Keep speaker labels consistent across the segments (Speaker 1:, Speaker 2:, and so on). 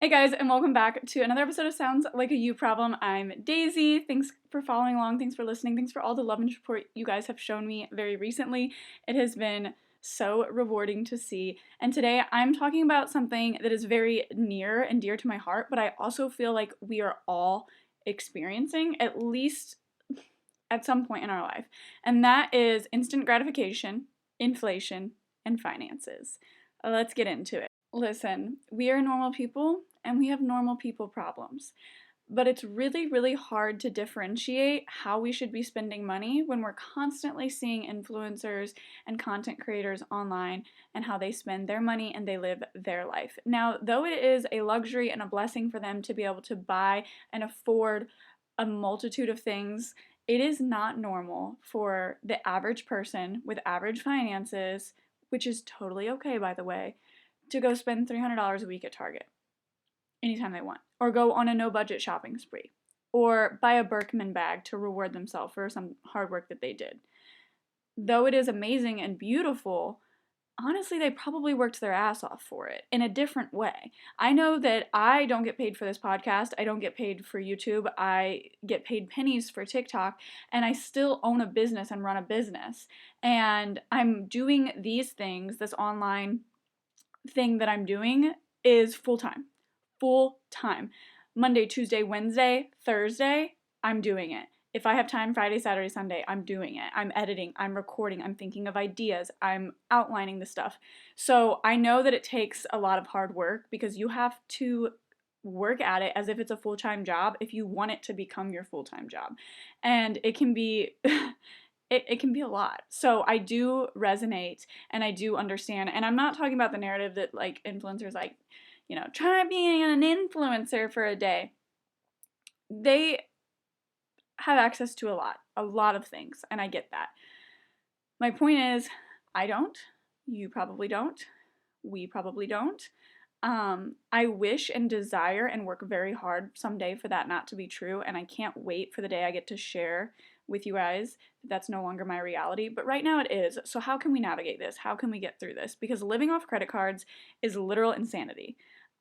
Speaker 1: Hey guys, and welcome back to another episode of Sounds Like a You Problem. I'm Daisy. Thanks for following along. Thanks for listening. Thanks for all the love and support you guys have shown me very recently. It has been so rewarding to see. And today I'm talking about something that is very near and dear to my heart, but I also feel like we are all experiencing, at least at some point in our life. And that is instant gratification, inflation, and finances. Let's get into it. Listen, we are normal people and we have normal people problems. But it's really, really hard to differentiate how we should be spending money when we're constantly seeing influencers and content creators online and how they spend their money and they live their life. Now, though it is a luxury and a blessing for them to be able to buy and afford a multitude of things, it is not normal for the average person with average finances, which is totally okay, by the way, to go spend $300 a week at Target anytime they want, or go on a no budget shopping spree, or buy a Berkman bag to reward themselves for some hard work that they did. Though it is amazing and beautiful, honestly, they probably worked their ass off for it in a different way. I know that I don't get paid for this podcast, I don't get paid for YouTube, I get paid pennies for TikTok, and I still own a business and run a business. And I'm doing these things, this online thing that I'm doing is full time. Full time. Monday, Tuesday, Wednesday, Thursday, I'm doing it. If I have time Friday, Saturday, Sunday, I'm doing it. I'm editing, I'm recording, I'm thinking of ideas, I'm outlining the stuff. So I know that it takes a lot of hard work because you have to work at it as if it's a full-time job if you want it to become your full-time job. And it can be it can be a lot. So I do resonate and I do understand. And I'm not talking about the narrative that like influencers like, try being an influencer for a day. They have access to a lot of things, and I get that. My point is, I don't, you probably don't, we probably don't. I wish and desire and work very hard someday for that not to be true, and I can't wait for the day I get to share with you guys that that's no longer my reality, but right now it is. So how can we navigate this? How can we get through this? Because living off credit cards is literal insanity.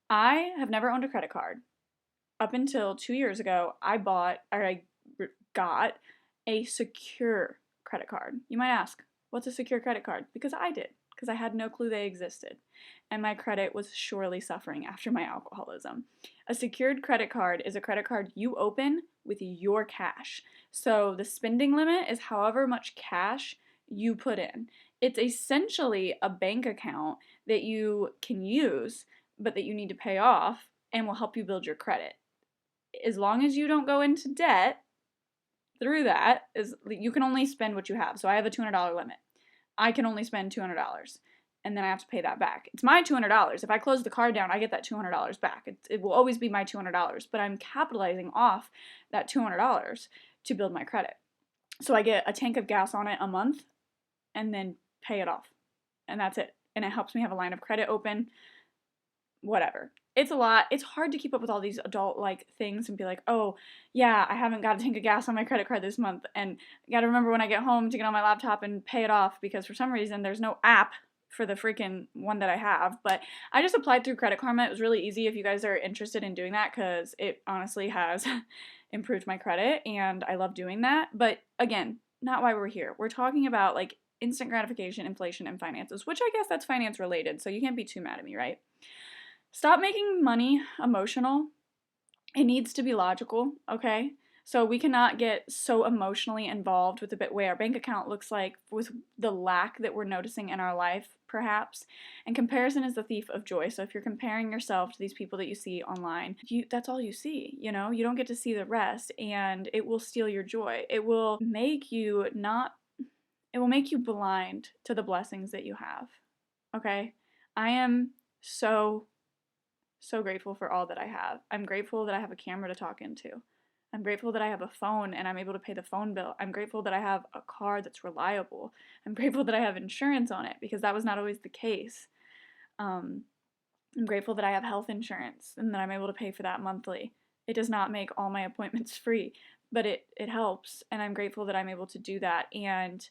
Speaker 1: I have never owned a credit card. Up until 2 years ago, I got a secure credit card. You might ask, what's a secure credit card? Because I did, because I had no clue they existed. And my credit was surely suffering after my alcoholism. A secured credit card is a credit card you open with your cash. So the spending limit is however much cash you put in. It's essentially a bank account that you can use, but that you need to pay off and will help you build your credit. As long as you don't go into debt through that, is you can only spend what you have. So I have a $200 limit. I can only spend $200 and then I have to pay that back. It's my $200. If I close the card down, I get that $200 back. It will always be my $200, but I'm capitalizing off that $200 to build my credit. So I get a tank of gas on it a month and then pay it off. And that's it. And it helps me have a line of credit open, whatever. It's a lot. It's hard to keep up with all these adult like things and be like, oh, yeah, I haven't got a tank of gas on my credit card this month. And I got to remember when I get home to get on my laptop and pay it off because for some reason there's no app for the freaking one that I have. But I just applied through Credit Karma. It was really easy if you guys are interested in doing that because it honestly has improved my credit and I love doing that. But again, not why we're here. We're talking about like instant gratification, inflation, and finances, which I guess that's finance related. So you can't be too mad at me, right? Stop making money emotional. It needs to be logical, okay? So we cannot get so emotionally involved with the way our bank account looks like, with the lack that we're noticing in our life, perhaps. And comparison is the thief of joy. So if you're comparing yourself to these people that you see online, that's all you see, You don't get to see the rest, and it will steal your joy. It will make you blind to the blessings that you have, okay? I am so grateful for all that I have. I'm grateful that I have a camera to talk into. I'm grateful that I have a phone and I'm able to pay the phone bill. I'm grateful that I have a car that's reliable. I'm grateful that I have insurance on it because that was not always the case. I'm grateful that I have health insurance and that I'm able to pay for that monthly. It does not make all my appointments free, but it helps, and I'm grateful that I'm able to do that. And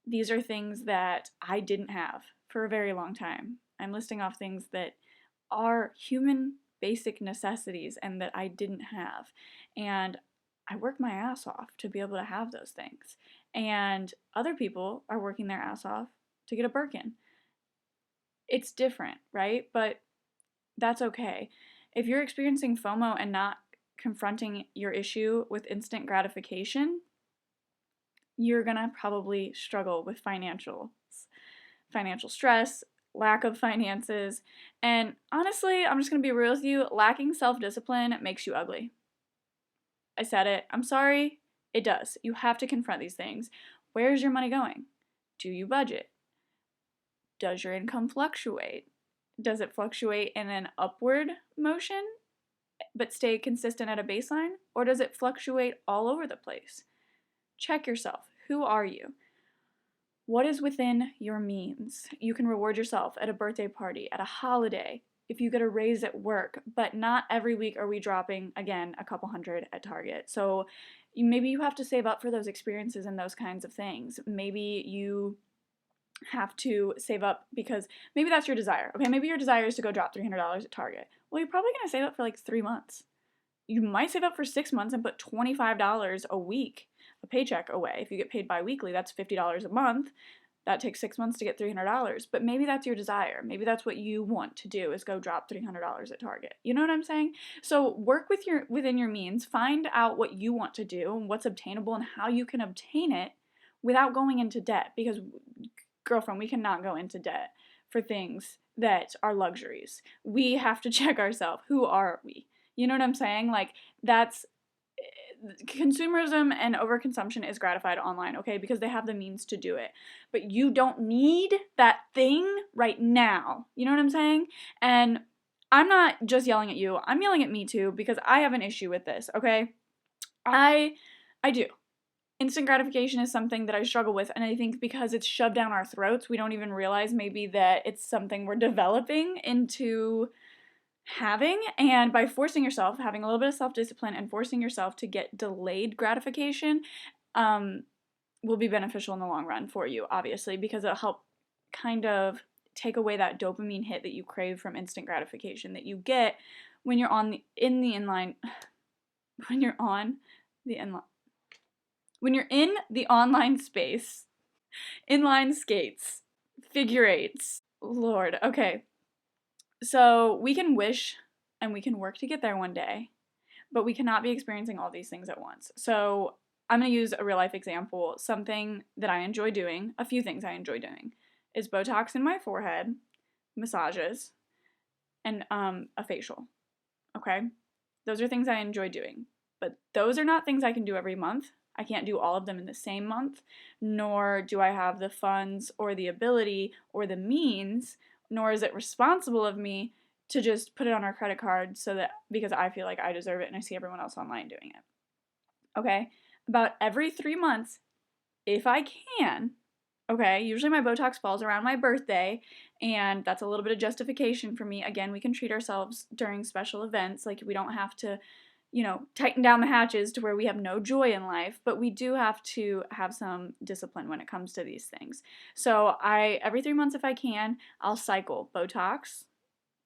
Speaker 1: these are things that I didn't have for a very long time. I'm listing off things that are human basic necessities and that I didn't have. And I work my ass off to be able to have those things. And other people are working their ass off to get a Birkin. It's different, right? But that's okay. If you're experiencing FOMO and not confronting your issue with instant gratification, you're gonna probably struggle with financial stress, lack of finances, and honestly, I'm just gonna be real with you, lacking self-discipline makes you ugly. I said it. I'm sorry. It does. You have to confront these things. Where's your money going? Do you budget? Does your income fluctuate? Does it fluctuate in an upward motion but stay consistent at a baseline? Or does it fluctuate all over the place? Check yourself. Who are you? What is within your means? You can reward yourself at a birthday party, at a holiday, if you get a raise at work, but not every week are we dropping, again, a couple hundred at Target. So maybe you have to save up for those experiences and those kinds of things. Maybe you have to save up because maybe that's your desire. Okay, maybe your desire is to go drop $300 at Target. Well, you're probably going to save up for like 3 months. You might save up for 6 months and put $25 a week, a paycheck away. If you get paid bi-weekly, that's $50 a month. That takes 6 months to get $300. But maybe that's your desire. Maybe that's what you want to do, is go drop $300 at Target. You know what I'm saying? So work within your means. Find out what you want to do and what's obtainable and how you can obtain it without going into debt. Because, girlfriend, we cannot go into debt for things that are luxuries. We have to check ourselves. Who are we? You know what I'm saying? Like, that's consumerism and overconsumption is gratified online, okay? Because they have the means to do it. But you don't need that thing right now. You know what I'm saying? And I'm not just yelling at you. I'm yelling at me too because I have an issue with this, okay? I do. Instant gratification is something that I struggle with, and I think because it's shoved down our throats, we don't even realize maybe that it's something we're developing into having. And by forcing yourself, having a little bit of self-discipline and forcing yourself to get delayed gratification will be beneficial in the long run for you, obviously, because it'll help kind of take away that dopamine hit that you crave from instant gratification that you get when you're on the inline when you're on the inline when you're in the online space, inline skates, figure eights. Lord, okay. So we can wish and we can work to get there one day, but we cannot be experiencing all these things at once. So I'm going to use a real life example. Something that I enjoy doing, a few things I enjoy doing, is Botox in my forehead, massages, and a facial. Okay? Those are things I enjoy doing. But those are not things I can do every month. I can't do all of them in the same month, nor do I have the funds or the ability or the means, nor is it responsible of me to just put it on our credit card so that because I feel like I deserve it and I see everyone else online doing it. Okay? About every 3 months, if I can, okay, usually my Botox falls around my birthday, and that's a little bit of justification for me. Again, we can treat ourselves during special events. Like, we don't have to, tighten down the hatches to where we have no joy in life, but we do have to have some discipline when it comes to these things. So every 3 months if I can, I'll cycle Botox,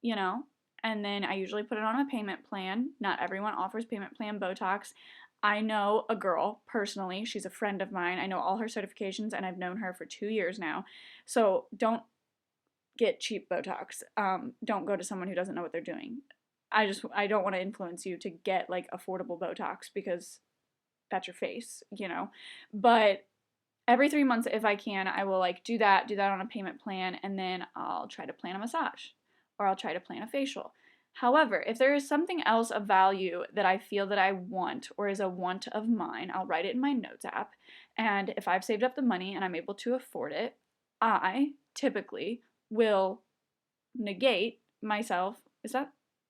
Speaker 1: and then I usually put it on a payment plan. Not everyone offers payment plan Botox. I know a girl personally. She's a friend of mine. I know all her certifications, and I've known her for 2 years now. So don't get cheap Botox. Don't go to someone who doesn't know what they're doing. I don't want to influence you to get like affordable Botox because that's your face, But every 3 months, if I can, I will like do that on a payment plan, and then I'll try to plan a massage or I'll try to plan a facial. However, if there is something else of value that I feel that I want or is a want of mine, I'll write it in my notes app. And if I've saved up the money and I'm able to afford it, I typically will negate myself.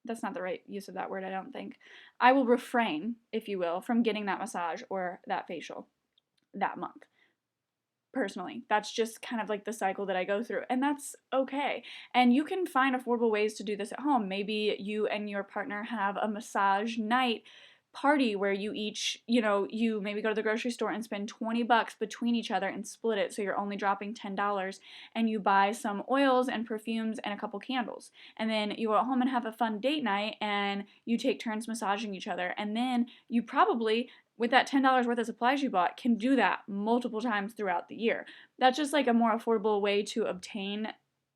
Speaker 1: That's not the right use of that word, I don't think. I will refrain, if you will, from getting that massage or that facial that month. Personally, that's just kind of like the cycle that I go through, and that's okay. And you can find affordable ways to do this at home. Maybe you and your partner have a massage night party where you each, you maybe go to the grocery store and spend $20 between each other and split it, so you're only dropping $10, and you buy some oils and perfumes and a couple candles. And then you go home and have a fun date night and you take turns massaging each other. And then you probably, with that $10 worth of supplies you bought, can do that multiple times throughout the year. That's just like a more affordable way to obtain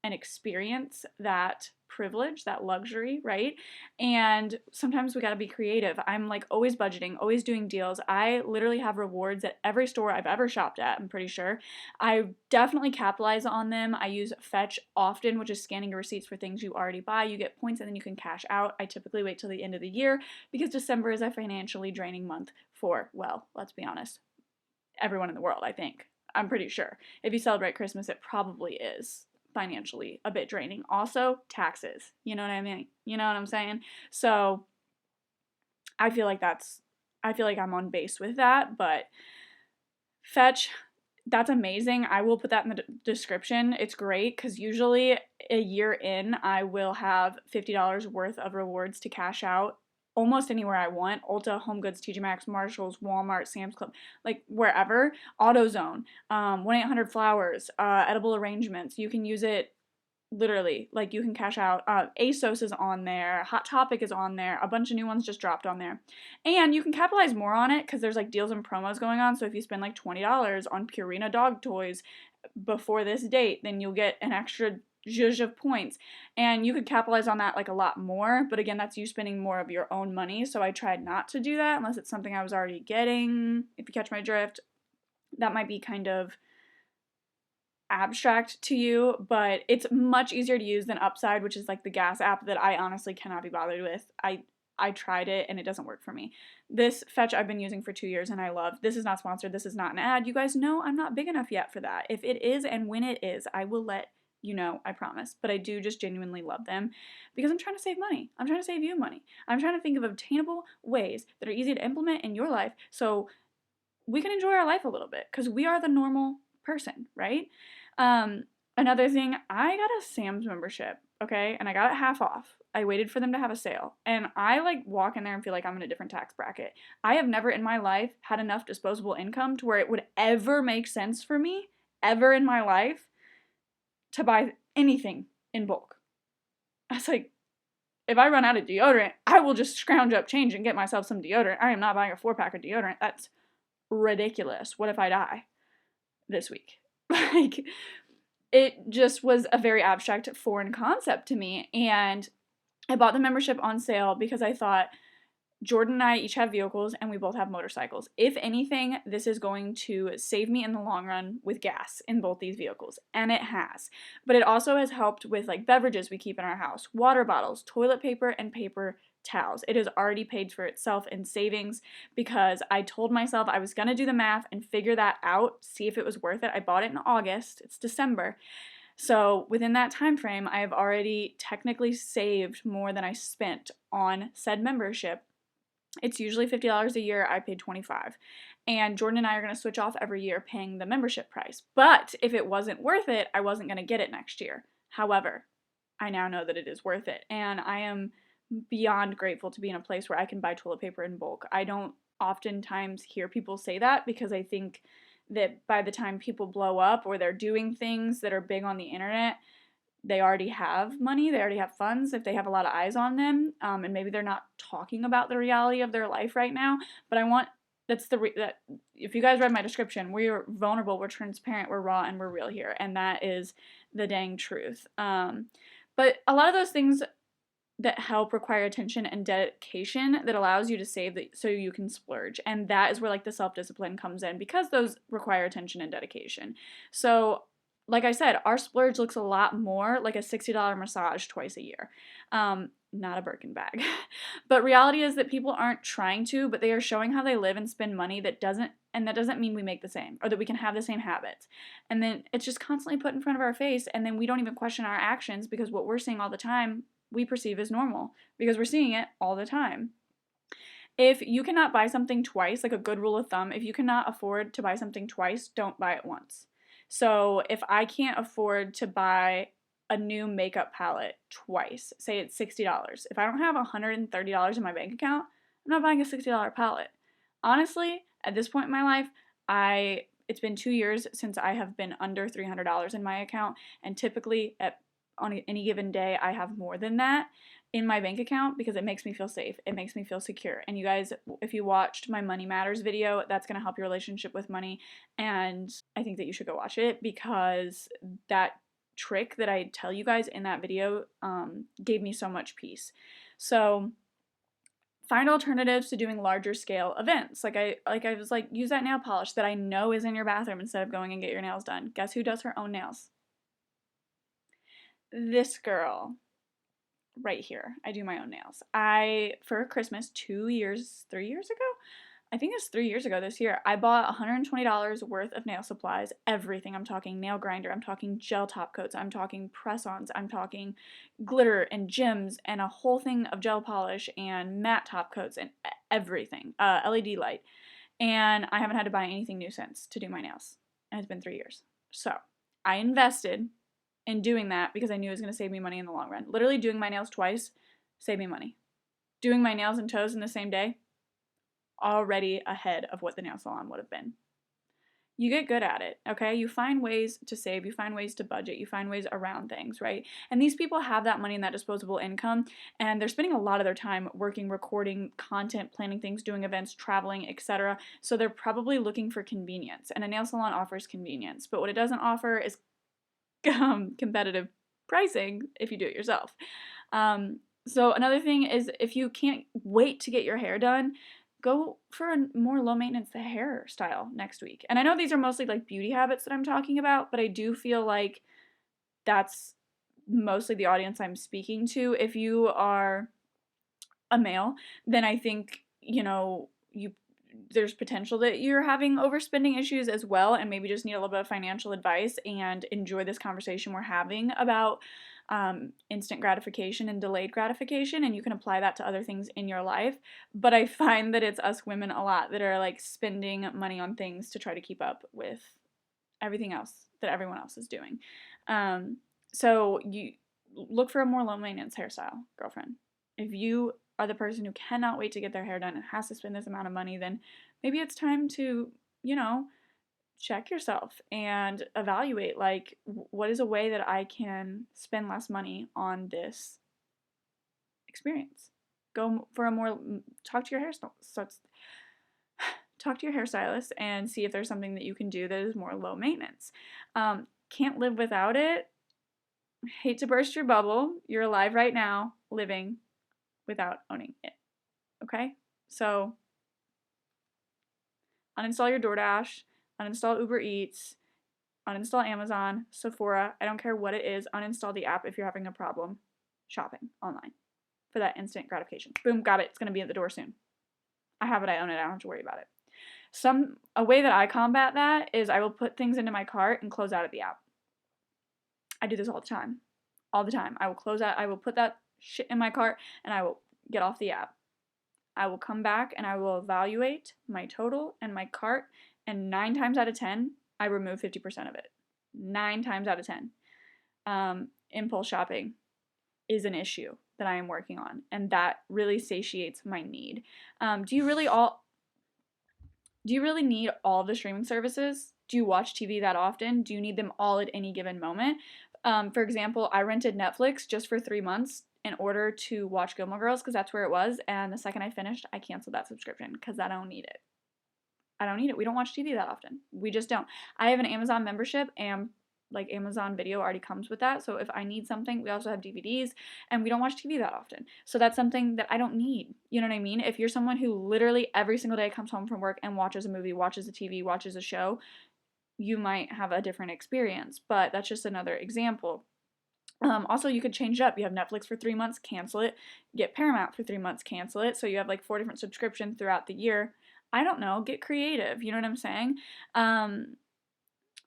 Speaker 1: and experience that privilege, that luxury, right? And sometimes we got to be creative. I'm like always budgeting, always doing deals. I literally have rewards at every store I've ever shopped at, I'm pretty sure. I definitely capitalize on them. I use Fetch often, which is scanning your receipts for things you already buy. You get points and then you can cash out. I typically wait till the end of the year because December is a financially draining month for, well, let's be honest, everyone in the world, I think. I'm pretty sure. If you celebrate Christmas, it probably is financially a bit draining. Also, taxes. You know what I mean? You know what I'm saying? So I feel like I'm on base with that, but Fetch, that's amazing. I will put that in the description. It's great because usually a year in, I will have $50 worth of rewards to cash out almost anywhere I want. Ulta, Home Goods, TJ Maxx, Marshalls, Walmart, Sam's Club, like wherever. AutoZone, 1-800-Flowers, Edible Arrangements. You can use it literally, like you can cash out. ASOS is on there. Hot Topic is on there. A bunch of new ones just dropped on there. And you can capitalize more on it because there's like deals and promos going on. So if you spend like $20 on Purina dog toys before this date, then you'll get an extra zhuzh of points. And you could capitalize on that like a lot more. But again, that's you spending more of your own money. So I tried not to do that unless it's something I was already getting. If you catch my drift, that might be kind of abstract to you, but it's much easier to use than Upside, which is like the gas app that I honestly cannot be bothered with. I tried it and it doesn't work for me. This Fetch I've been using for 2 years and I love. This is not sponsored. This is not an ad. You guys know I'm not big enough yet for that. If it is and when it is, I will let you know, I promise. But I do just genuinely love them because I'm trying to save money. I'm trying to save you money. I'm trying to think of obtainable ways that are easy to implement in your life so we can enjoy our life a little bit because we are the normal person, right? Another thing, I got a Sam's membership, okay? And I got it half off. I waited for them to have a sale. And I like walk in there and feel like I'm in a different tax bracket. I have never in my life had enough disposable income to where it would ever make sense for me, ever in my life, to buy anything in bulk. I was like, if I run out of deodorant, I will just scrounge up change and get myself some deodorant. I am not buying a 4-pack of deodorant. That's ridiculous. What if I die this week? Like, it just was a very abstract foreign concept to me. And I bought the membership on sale because I thought Jordan and I each have vehicles and we both have motorcycles. If anything, this is going to save me in the long run with gas in both these vehicles. And it has. But it also has helped with like beverages we keep in our house, water bottles, toilet paper, and paper towels. It has already paid for itself in savings because I told myself I was going to do the math and figure that out, see if it was worth it. I bought it in August. It's December. So within that time frame, I have already technically saved more than I spent on said membership. It's usually $50 a year. I paid $25. And Jordan and I are going to switch off every year paying the membership price. But if it wasn't worth it, I wasn't going to get it next year. However, I now know that it is worth it. And I am beyond grateful to be in a place where I can buy toilet paper in bulk. I don't oftentimes hear people say that because I think that by the time people blow up or they're doing things that are big on the internet, they already have money, they already have funds if they have a lot of eyes on them, and maybe they're not talking about the reality of their life right now. But I want that if you guys read my description, we're vulnerable, we're transparent, we're raw, and we're real here, and that is the dang truth. But a lot of those things that help require attention and dedication that allows you to save so you can splurge. And that is where like the self-discipline comes in because those require attention and dedication. So like I said, our splurge looks a lot more like a $60 massage twice a year. Not a Birkin bag. But reality is that people aren't trying to, but they are showing how they live and spend money that doesn't mean we make the same or that we can have the same habits. And then it's just constantly put in front of our face and then we don't even question our actions because what we're seeing all the time we perceive as normal because we're seeing it all the time. If you cannot buy something twice, like a good rule of thumb, if you cannot afford to buy something twice, don't buy it once. So if I can't afford to buy a new makeup palette twice, say it's $60, if I don't have $130 in my bank account, I'm I'm not buying a $60 palette. Honestly, at this point in my life, it's been 2 years since I have been under $300 in my account, and typically on any given day, I have more than that in my bank account because it makes me feel safe. It makes me feel secure. And you guys, if you watched my Money Matters video, that's going to help your relationship with money. And I think that you should go watch it because that trick that I tell you guys in that video gave me so much peace. So find alternatives to doing larger scale events. Like I was like, use that nail polish that I know is in your bathroom instead of going and get your nails done. Guess who does her own nails? This girl right here. I do my own nails. For Christmas 3 years ago, I think it's 3 years ago this year, I bought $120 worth of nail supplies, everything. I'm talking nail grinder, I'm talking gel top coats, I'm talking press-ons, I'm talking glitter and gems and a whole thing of gel polish and matte top coats and everything, LED light. And I haven't had to buy anything new since to do my nails. And it's been 3 years. So I invested in doing that because I knew it was going to save me money in the long run. Literally doing my nails twice saved me money. Doing my nails and toes in the same day, already ahead of what the nail salon would have been. You get good at it, okay? You find ways to save, you find ways to budget, you find ways around things, right? And these people have that money and that disposable income, and they're spending a lot of their time working, recording content, planning things, doing events, traveling, etc. So they're probably looking for convenience, and a nail salon offers convenience, but what it doesn't offer is competitive pricing if you do it yourself. So another thing is if you can't wait to get your hair done, go for a more low maintenance hairstyle next week. And I know these are mostly like beauty habits that I'm talking about, but I do feel like that's mostly the audience I'm speaking to. If you are a male, then I think, there's potential that you're having overspending issues as well, and maybe just need a little bit of financial advice and enjoy this conversation we're having about instant gratification and delayed gratification, and you can apply that to other things in your life. But I find that it's us women a lot that are like spending money on things to try to keep up with everything else that everyone else is doing. So you look for a more low maintenance hairstyle, girlfriend. If you are the person who cannot wait to get their hair done and has to spend this amount of money, then maybe it's time to, check yourself and evaluate, like, what is a way that I can spend less money on this experience? Go for a more, talk to your hairstylist and see if there's something that you can do that is more low maintenance. Can't live without it. Hate to burst your bubble. You're alive right now, living without owning it. Okay? So uninstall your DoorDash, uninstall Uber Eats, uninstall Amazon, Sephora. I don't care what it is. Uninstall the app if you're having a problem shopping online for that instant gratification. Boom, got it. It's going to be at the door soon. I have it. I own it. I don't have to worry about it. A way that I combat that is I will put things into my cart and close out of the app. I do this all the time. All the time. I will close out. I will put that shit in my cart and I will get off the app. I will come back and I will evaluate my total and my cart, and 9 times out of 10, I remove 50% of it. 9 times out of 10. Impulse shopping is an issue that I am working on, and that really satiates my need. Do you really need all of the streaming services? Do you watch TV that often? Do you need them all at any given moment? For example, I rented Netflix just for 3 months in order to watch Gilmore Girls because that's where it was, and the second I finished, I canceled that subscription because I don't need it. I don't need it. We don't watch TV that often. We just don't. I have an Amazon membership, and like Amazon Video already comes with that. So if I need something, we also have DVDs, and we don't watch TV that often. So that's something that I don't need. You know what I mean? If you're someone who literally every single day comes home from work and watches a movie, watches a TV, watches a show, you might have a different experience. But that's just another example. Also, you could change it up. You have Netflix for 3 months, cancel it. Get Paramount for 3 months, cancel it. So you have like 4 different subscriptions throughout the year. I don't know. Get creative. You know what I'm saying?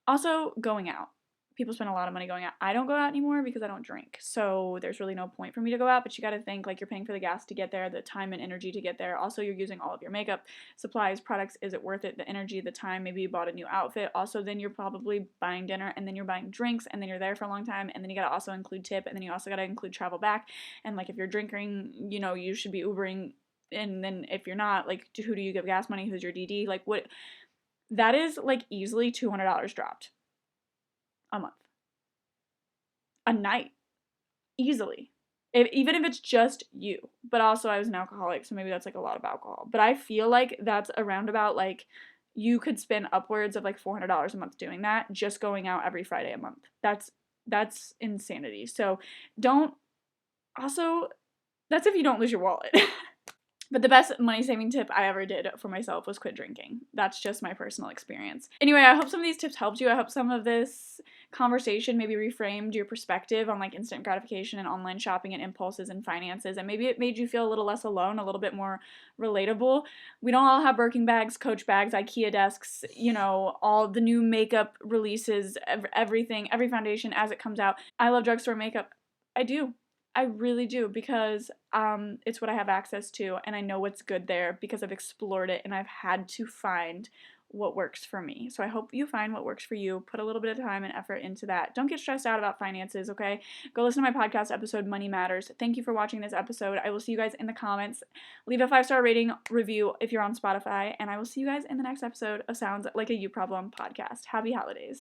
Speaker 1: Also, going out. People spend a lot of money going out. I don't go out anymore because I don't drink. So there's really no point for me to go out. But you got to think like you're paying for the gas to get there, the time and energy to get there. Also, you're using all of your makeup, supplies, products. Is it worth it? The energy, the time. Maybe you bought a new outfit. Also, then you're probably buying dinner, and then you're buying drinks, and then you're there for a long time. And then you got to also include tip, and then you also got to include travel back. And like if you're drinking, you should be Ubering and then if you're not, like, who do you give gas money? Who's your DD? Like, what? That is, like, easily $200 dropped a month. A night. Easily. Even if it's just you. But also, I was an alcoholic, so maybe that's, like, a lot of alcohol. But I feel like that's around about, like, you could spend upwards of, like, $400 a month doing that, just going out every Friday a month. That's insanity. So don't, also, that's if you don't lose your wallet. But the best money saving tip I ever did for myself was quit drinking. That's just my personal experience. Anyway, I hope some of these tips helped you. I hope some of this conversation maybe reframed your perspective on, like, instant gratification and online shopping and impulses and finances, and maybe it made you feel a little less alone, a little bit more relatable. We don't all have Birkin bags, Coach bags, IKEA desks, all the new makeup releases, everything, every foundation as it comes out. I love drugstore makeup. I do. I really do, because it's what I have access to, and I know what's good there because I've explored it and I've had to find what works for me. So I hope you find what works for you. Put a little bit of time and effort into that. Don't get stressed out about finances, okay? Go listen to my podcast episode, Money Matters. Thank you for watching this episode. I will see you guys in the comments. Leave a 5-star rating review if you're on Spotify, and I will see you guys in the next episode of Sounds Like a You Problem podcast. Happy holidays.